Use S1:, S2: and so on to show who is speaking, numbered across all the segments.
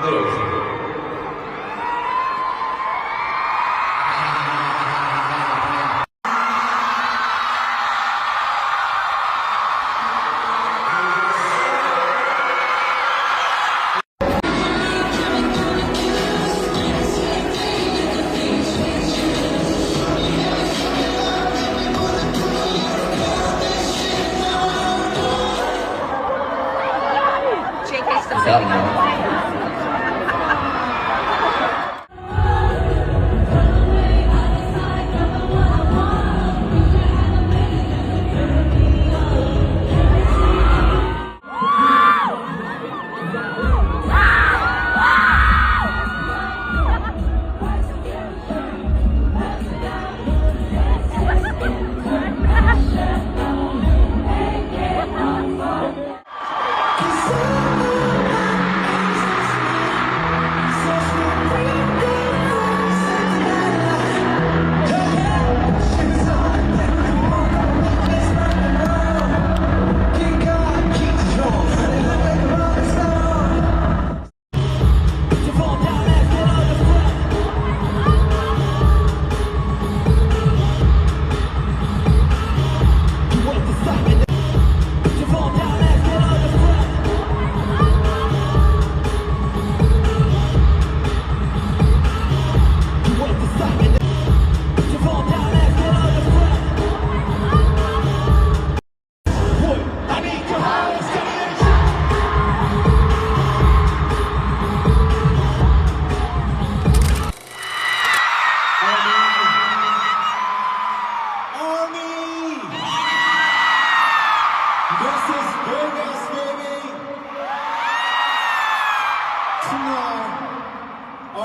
S1: 내려오세요.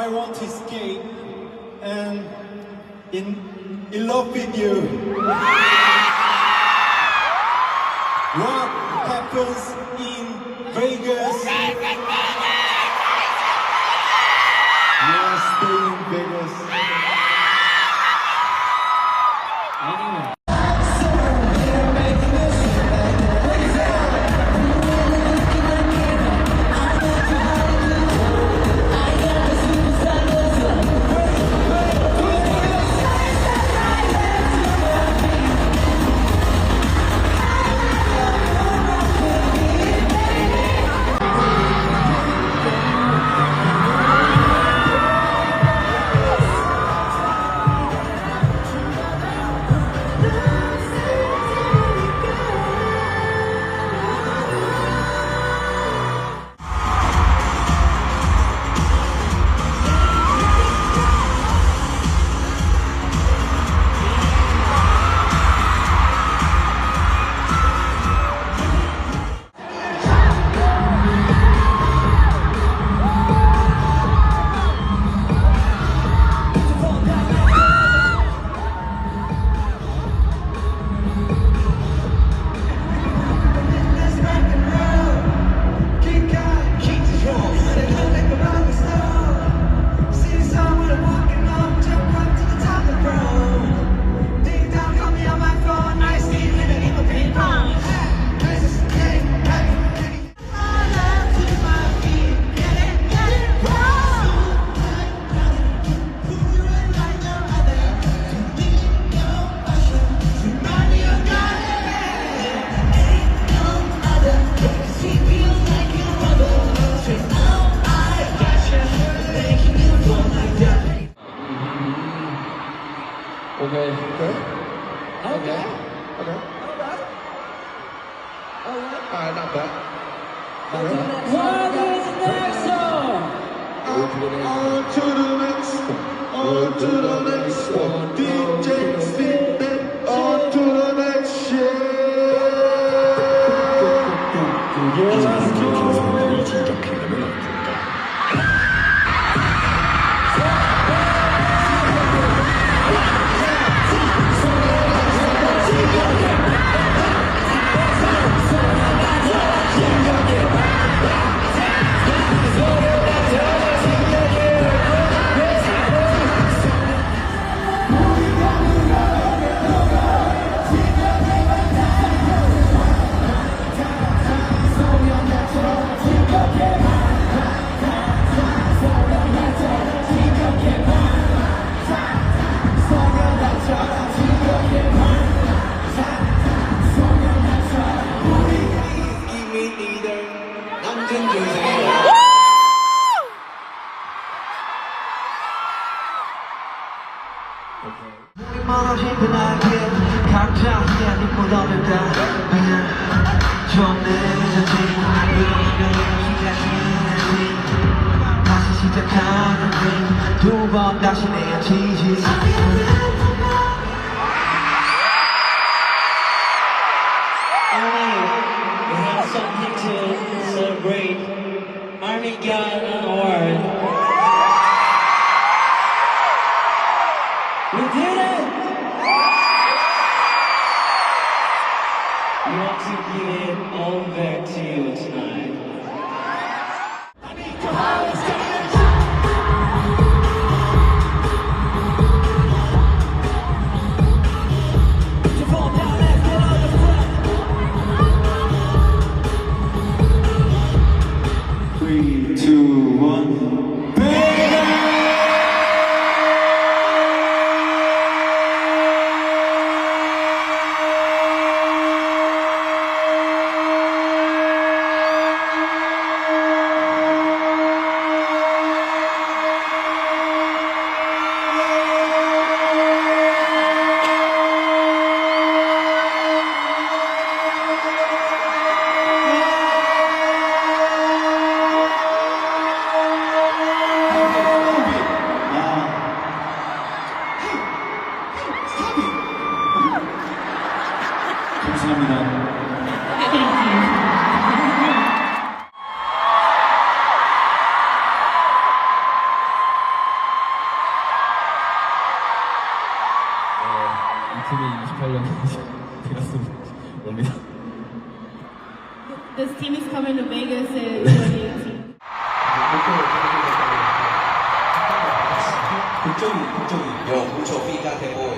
S2: I want to skate and in love with you. What happens in Vegas? Yes, stay in Vegas. Anyway.
S1: Okay.
S3: Good? Okay. Okay. Not bad. Alright. Not bad.
S4: What is the next song?
S3: On to the next one. On to the next one. DJ spin it. On to the next shit.
S4: Moving
S5: 멀어진 그날길 각자 헤아리고 너들다 그냥 좀 늦었지 이러면 시작이지 다시 시작하는 두 번 다시 내야지지
S4: We have something to celebrate. Army got an award. We did it! We want to give it all back to you tonight.
S2: Three, two, one. 감사합니다.
S1: 이 팀이 28년 되었습니다. 옵니다.
S6: This team is coming to Vegas in 2018.
S2: 국적이.
S3: 요, 무초 피자 대보이.